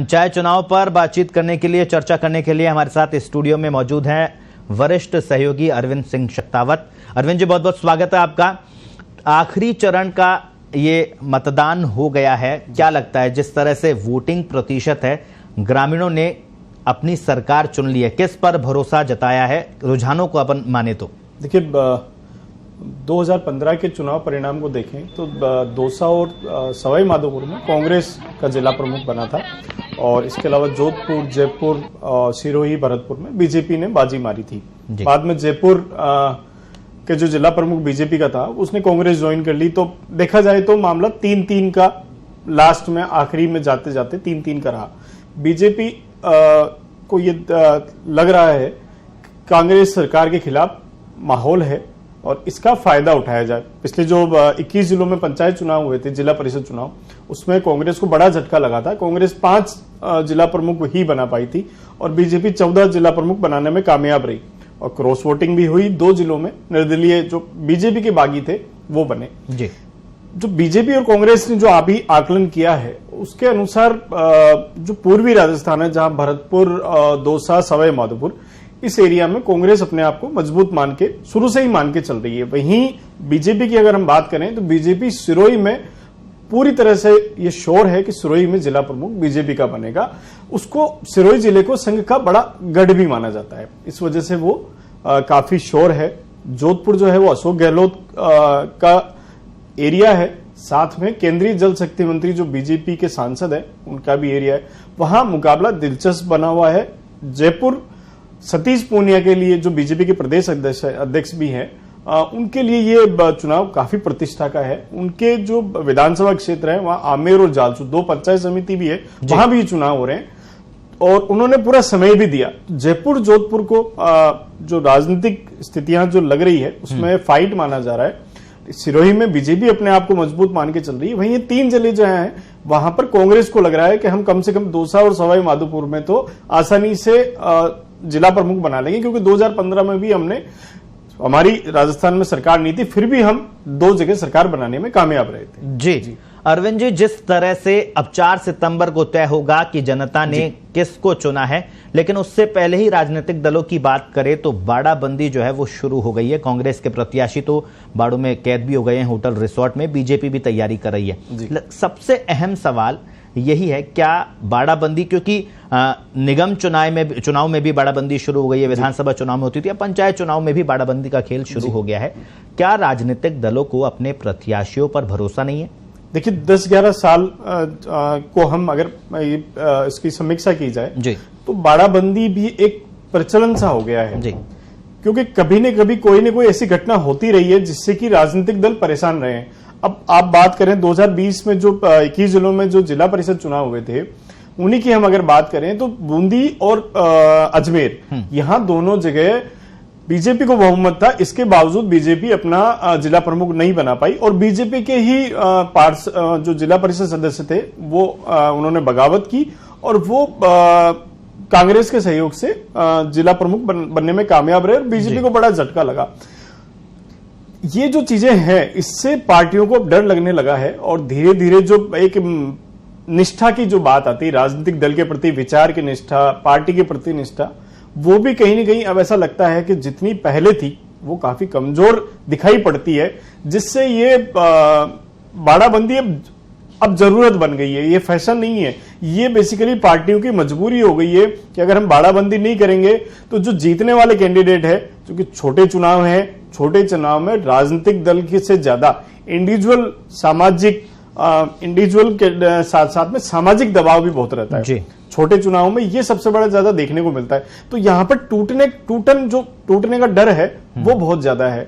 पंचायत चुनाव पर बातचीत करने के लिए, चर्चा करने के लिए हमारे साथ स्टूडियो में मौजूद हैं वरिष्ठ सहयोगी अरविंद सिंह शक्तावत। अरविंद जी, बहुत बहुत स्वागत है आपका। आखिरी चरण का ये मतदान हो गया है, क्या लगता है जिस तरह से वोटिंग प्रतिशत है, ग्रामीणों ने अपनी सरकार चुन ली है, किस पर भरोसा जताया है रुझानों को अपन माने तो? देखिए, 2015 के चुनाव परिणाम को देखें तो दौसा और सवाई माधोपुर में कांग्रेस का जिला प्रमुख बना था और इसके अलावा जोधपुर, जयपुर, सिरोही, भरतपुर में बीजेपी ने बाजी मारी थी। बाद में जयपुर के जो जिला प्रमुख बीजेपी का था उसने कांग्रेस ज्वाइन कर ली। तो देखा जाए तो मामला 3-3 का लास्ट में, आखिरी में जाते जाते 3-3 का रहा। बीजेपी को ये लग रहा है कांग्रेस सरकार के खिलाफ माहौल है और इसका फायदा उठाया जाए। पिछले जो 21 जिलों में पंचायत चुनाव हुए थे, जिला परिषद चुनाव, उसमें कांग्रेस को बड़ा झटका लगा था। कांग्रेस 5 जिला प्रमुख ही बना पाई थी और बीजेपी 14 जिला प्रमुख बनाने में कामयाब रही और क्रॉस वोटिंग भी हुई। 2 जिलों में निर्दलीय जो बीजेपी के बागी थे वो बने जी। जो बीजेपी और कांग्रेस ने जो अभी आकलन किया है उसके अनुसार जो पूर्वी राजस्थान है, जहां भरतपुर, दौसा, सवाई माधोपुर, इस एरिया में कांग्रेस अपने आप को मजबूत मान के, शुरू से ही मान के चल रही है। वहीं बीजेपी की अगर हम बात करें तो बीजेपी सिरोही में पूरी तरह से ये श्योर है कि सिरोही में जिला प्रमुख बीजेपी का बनेगा। उसको, सिरोही जिले को संघ का बड़ा गढ़ भी माना जाता है, इस वजह से वो काफी श्योर है। जोधपुर जो है वो अशोक गहलोत का एरिया है, साथ में केंद्रीय जल शक्ति मंत्री जो बीजेपी के सांसद है उनका भी एरिया है। वहां मुकाबला दिलचस्प बना हुआ है। जयपुर सतीश पूनिया के लिए, जो बीजेपी के प्रदेश अध्यक्ष भी हैं, उनके लिए ये चुनाव काफी प्रतिष्ठा का है। उनके जो विधानसभा क्षेत्र है वहां आमेर और जालसू 2 पंचायत समिति भी है, वहां भी ये चुनाव हो रहे हैं और उन्होंने पूरा समय भी दिया। जयपुर, जोधपुर को जो राजनीतिक स्थितियां जो लग रही है उसमें फाइट माना जा रहा है। सिरोही में बीजेपी अपने आप को मजबूत मान के चल रही है। वहीं ये 3 जिले जो हैं वहां पर कांग्रेस को लग रहा है कि हम कम से कम दौसा और सवाई माधोपुर में तो आसानी से जिला प्रमुख बना लेंगे, क्योंकि 2015 में भी हमारी राजस्थान में सरकार नहीं थी, फिर भी हम 2 जगह सरकार बनाने में कामयाब रहे थे। जी अरविंद जी, जिस तरह से अब 4 सितंबर को तय होगा कि जनता ने किसको चुना है, लेकिन उससे पहले ही राजनीतिक दलों की बात करें तो बाड़ाबंदी जो है वो शुरू हो गई है। कांग्रेस के प्रत्याशी तो बाड़ों में कैद भी हो गए हैं, होटल रिसोर्ट में। बीजेपी भी तैयारी कर रही है। सबसे अहम सवाल यही है, क्या बाड़ाबंदी, क्योंकि निगम चुनाव में भी बाड़ाबंदी शुरू हो गई है, विधानसभा चुनाव में होती थी, अब पंचायत चुनाव में भी बाड़ाबंदी का खेल शुरू हो गया है। क्या राजनीतिक दलों को अपने प्रत्याशियों पर भरोसा नहीं है? देखिए, 10-11 साल को हम अगर इसकी समीक्षा की जाए जी, तो बाड़ाबंदी भी एक प्रचलन सा हो गया है जी, क्योंकि कभी न कभी कोई न कोई ऐसी घटना होती रही है जिससे कि राजनीतिक दल परेशान रहे हैं। अब आप बात करें 2020 में जो 21 जिलों में जो जिला परिषद चुनाव हुए थे, उन्हीं की हम अगर बात करें तो बूंदी और अजमेर, यहां दोनों जगह बीजेपी को बहुमत था। इसके बावजूद बीजेपी अपना जिला प्रमुख नहीं बना पाई और बीजेपी के ही जो जिला परिषद सदस्य थे वो उन्होंने बगावत की और वो कांग्रेस के सहयोग से जिला प्रमुख बनने में कामयाब रहे और बीजेपी को बड़ा झटका लगा। ये जो चीजें हैं, इससे पार्टियों को डर लगने लगा है और धीरे धीरे जो एक निष्ठा की जो बात आती है, राजनीतिक दल के प्रति विचार की निष्ठा, पार्टी के प्रति निष्ठा, वो भी कहीं न कहीं अब ऐसा लगता है कि जितनी पहले थी वो काफी कमजोर दिखाई पड़ती है, जिससे ये बाड़ाबंदी अब जरूरत बन गई है। ये फैशन नहीं है, ये बेसिकली पार्टियों की मजबूरी हो गई है कि अगर हम बाड़ाबंदी नहीं करेंगे तो जो जीतने वाले कैंडिडेट है, क्योंकि छोटे चुनाव हैं, छोटे चुनाव में राजनीतिक दल से ज्यादा इंडिविजुअल के साथ साथ में सामाजिक दबाव भी बहुत रहता है जी। छोटे चुनाव में ये सबसे बड़ा ज्यादा देखने को मिलता है। तो यहां पर टूटने का डर है वो बहुत ज्यादा है।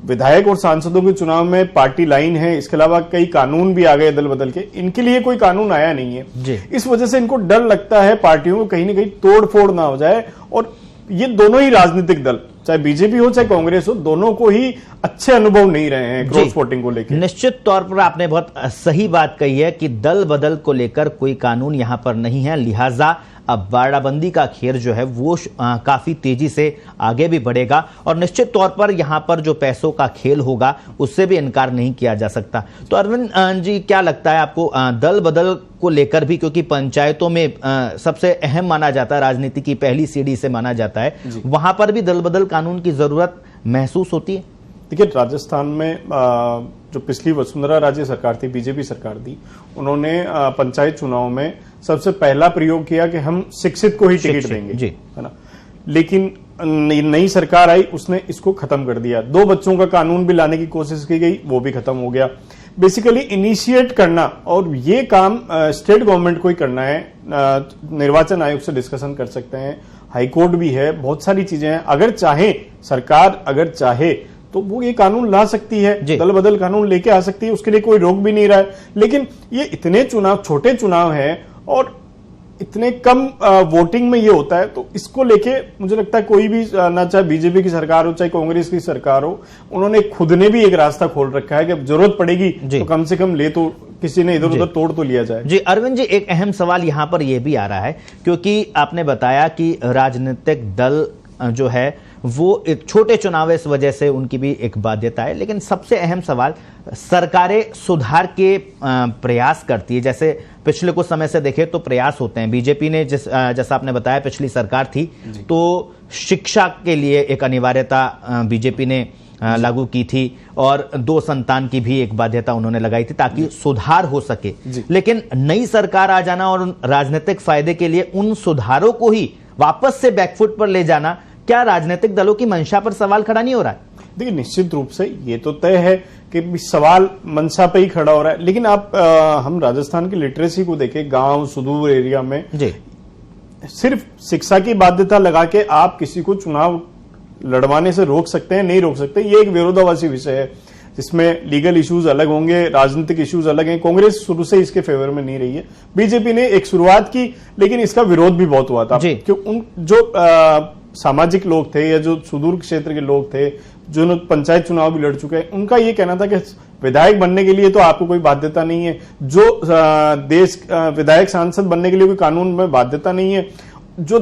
विधायक और सांसदों के चुनाव में पार्टी लाइन है, इसके अलावा कई कानून भी आ गए दल बदल के, इनके लिए कोई कानून आया नहीं है जी। इस वजह से इनको डर लगता है पार्टियों को कहीं ना कहीं तोड़ फोड़ ना हो जाए और ये दोनों ही राजनीतिक दल, चाहे बीजेपी हो चाहे कांग्रेस हो, दोनों को ही अच्छे अनुभव नहीं रहे हैं क्रॉस वोटिंग को लेकर। निश्चित तौर पर आपने बहुत सही बात कही है कि दल बदल को लेकर कोई कानून यहां पर नहीं है, लिहाजा अब बाड़ाबंदी का खेल जो है वो काफी तेजी से आगे भी बढ़ेगा और निश्चित तौर पर यहां पर जो पैसों का खेल होगा उससे भी इनकार नहीं किया जा सकता। तो अरविंद जी, क्या लगता है आपको दल बदल को लेकर भी, क्योंकि पंचायतों में सबसे अहम माना जाता है, राजनीति की पहली सीढ़ी से माना जाता है, वहां पर भी दल बदल कानून की जरूरत महसूस होती है? देखिए, राजस्थान में जो पिछली वसुंधरा राजे सरकार थी, बीजेपी सरकार थी, उन्होंने पंचायत चुनाव में सबसे पहला प्रयोग किया कि हम शिक्षित को ही टिकट देंगे, है ना। लेकिन नई सरकार आई, उसने इसको खत्म कर दिया। 2 बच्चों का कानून भी लाने की कोशिश की गई, वो भी खत्म हो गया। बेसिकली इनिशिएट करना, और ये काम स्टेट गवर्नमेंट को ही करना है। निर्वाचन आयोग से डिस्कशन कर सकते हैं, हाईकोर्ट भी है, बहुत सारी चीजें हैं। अगर चाहे सरकार, अगर चाहे तो वो ये कानून ला सकती है, दल बदल कानून लेके आ सकती है, उसके लिए कोई रोक भी नहीं रहा है। लेकिन ये इतने चुनाव, छोटे चुनाव हैं और इतने कम वोटिंग में ये होता है, तो इसको लेके मुझे लगता है कोई भी, ना चाहे बीजेपी की सरकार हो चाहे कांग्रेस की सरकार हो, उन्होंने खुद ने भी एक रास्ता खोल रखा है कि जरूरत पड़ेगी तो कम से कम ले तो किसी ने इधर उधर तोड़ तो लिया जाए। जी अरविंद जी, एक अहम सवाल यहां पर यह भी आ रहा है, क्योंकि आपने बताया कि राजनीतिक दल जो है वो एक छोटे चुनाव इस वजह से उनकी भी एक बाध्यता है, लेकिन सबसे अहम सवाल, सरकारें सुधार के प्रयास करती है। जैसे पिछले कुछ समय से देखें तो प्रयास होते हैं, बीजेपी ने जैसा आपने बताया पिछली सरकार थी तो शिक्षा के लिए एक अनिवार्यता बीजेपी ने लागू की थी और 2 संतान की भी एक बाध्यता उन्होंने लगाई थी ताकि सुधार हो सके। लेकिन नई सरकार आ जाना और राजनीतिक फायदे के लिए उन सुधारों को ही वापस से बैकफुट पर ले जाना, क्या राजनीतिक दलों की मंशा पर सवाल खड़ा नहीं हो रहा है? देखिए, निश्चित रूप से ये तो तय है कि सवाल मंशा पे ही खड़ा हो रहा है। लेकिन आप हम राजस्थान की लिटरेसी को देखें, गांव सुदूर एरिया में सिर्फ शिक्षा की बाध्यता लगा के आप किसी को चुनाव लड़वाने से रोक सकते हैं, नहीं रोक सकते। ये एक विरोधाभासी विषय है जिसमें लीगल इश्यूज अलग होंगे, राजनीतिक इश्यूज अलग हैं। कांग्रेस शुरू से इसके फेवर में नहीं रही है। बीजेपी ने एक शुरुआत की, लेकिन इसका विरोध भी बहुत हुआ था, क्योंकि उन जो सामाजिक लोग थे या जो सुदूर क्षेत्र के लोग थे, जो पंचायत चुनाव भी लड़ चुके हैं, उनका ये कहना था कि विधायक बनने के लिए तो आपको कोई बाध्यता नहीं है, जो विधायक सांसद बनने के लिए कोई कानून में बाध्यता नहीं है, जो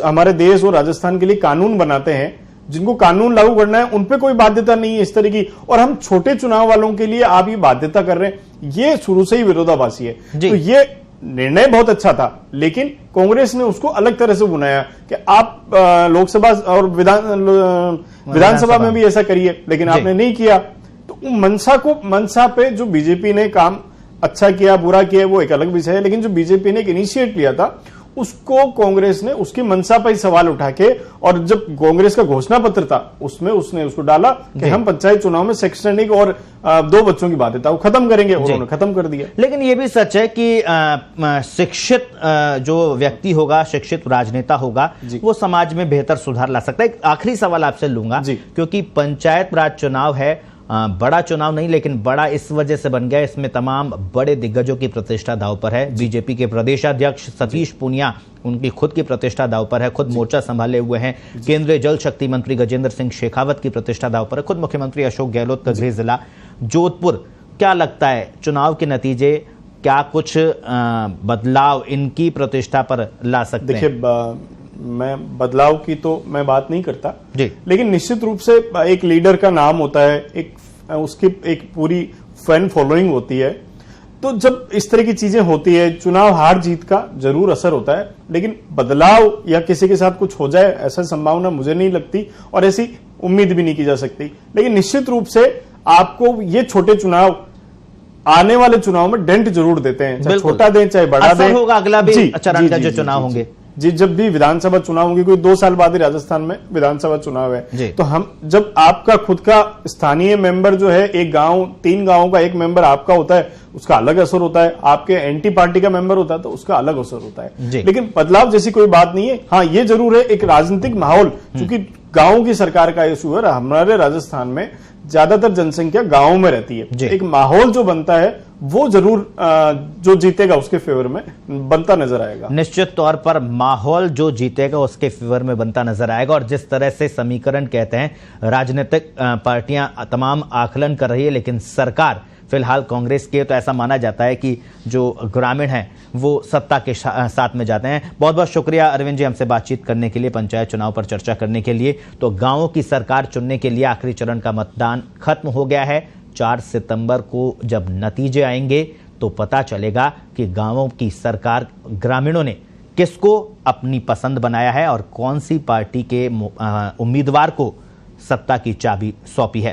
हमारे देश और राजस्थान के लिए कानून बनाते हैं, जिनको कानून लागू करना है, उन पे कोई बाध्यता नहीं है इस तरह की, और हम छोटे चुनाव वालों के लिए आप ये बाध्यता कर रहे हैं, ये शुरू से ही विरोधाभासी है। तो ये निर्णय बहुत अच्छा था, लेकिन कांग्रेस ने उसको अलग तरह से बुनाया कि आप लोकसभा और विधानसभा में भी ऐसा करिए, लेकिन आपने नहीं किया। तो मनसा पे जो बीजेपी ने काम अच्छा किया बुरा किया वो एक अलग विषय है, लेकिन जो बीजेपी ने एक इनिशिएट लिया था उसको कांग्रेस ने उसकी मंशा पर ही सवाल उठा के, और जब कांग्रेस का घोषणा पत्र था उसमें उसने उसको डाला कि हम पंचायत चुनाव में शैक्षणिक और 2 बच्चों की बाध्यता वो खत्म करेंगे, उन्होंने खत्म कर दिया। लेकिन ये भी सच है कि शिक्षित जो व्यक्ति होगा, शिक्षित राजनेता होगा, वो समाज में बेहतर सुधार ला सकता है। एक आखिरी सवाल आपसे लूंगा, क्योंकि पंचायत राज चुनाव है, बड़ा चुनाव नहीं, लेकिन बड़ा इस वजह से बन गया, इसमें तमाम बड़े दिग्गजों की प्रतिष्ठा दांव पर है। बीजेपी के प्रदेशाध्यक्ष सतीश पूनिया, उनकी खुद की प्रतिष्ठा दांव पर है, खुद मोर्चा संभाले हुए हैं। केंद्रीय जल शक्ति मंत्री गजेंद्र सिंह शेखावत की प्रतिष्ठा दांव पर है, खुद मुख्यमंत्री अशोक गहलोत का गृह जिला जोधपुर। क्या लगता है, चुनाव के नतीजे क्या कुछ बदलाव इनकी प्रतिष्ठा पर ला सकते हैं? देखिए, मैं बदलाव की तो मैं बात नहीं करता जी, लेकिन निश्चित रूप से एक लीडर का नाम होता है, उसकी एक पूरी फैन फॉलोइंग होती है। तो जब इस तरह की चीजें होती है, चुनाव हार जीत का जरूर असर होता है, लेकिन बदलाव या किसी के साथ कुछ हो जाए ऐसा संभावना मुझे नहीं लगती, और ऐसी उम्मीद भी नहीं की जा सकती। लेकिन निश्चित रूप से आपको ये छोटे चुनाव आने वाले चुनाव में डेंट जरूर देते हैं, चाहे छोटा दें चाहे बड़ा दें, होगा अगला भी चरण का जो चुनाव होंगे। जी, जब भी विधानसभा चुनाव होंगे, कोई 2 साल बाद ही राजस्थान में विधानसभा चुनाव है, तो हम जब आपका खुद का स्थानीय मेंबर जो है, एक गांव 3 गांवों का एक मेंबर आपका होता है, उसका अलग असर होता है। आपके एंटी पार्टी का मेंबर होता है तो उसका अलग असर होता है। लेकिन बदलाव जैसी कोई बात नहीं है। हाँ, ये जरूर है एक राजनीतिक माहौल, क्योंकि गांव की सरकार का इशू है। हमारे राजस्थान में ज्यादातर जनसंख्या गांव में रहती है। एक माहौल जो बनता है वो जरूर जो जीतेगा उसके फेवर में बनता नजर आएगा। निश्चित तौर पर माहौल जो जीतेगा उसके फेवर में बनता नजर आएगा। और जिस तरह से समीकरण कहते हैं, राजनीतिक पार्टियां तमाम आकलन कर रही है, लेकिन सरकार फिलहाल कांग्रेस के, तो ऐसा माना जाता है कि जो ग्रामीण हैं वो सत्ता के साथ में जाते हैं। बहुत बहुत शुक्रिया अरविंद जी, हमसे बातचीत करने के लिए, पंचायत चुनाव पर चर्चा करने के लिए। तो गांवों की सरकार चुनने के लिए आखिरी चरण का मतदान खत्म हो गया है। 4 सितंबर को जब नतीजे आएंगे तो पता चलेगा कि गांवों की सरकार, ग्रामीणों ने किसको अपनी पसंद बनाया है और कौन सी पार्टी के उम्मीदवार को सत्ता की चाबी सौंपी है।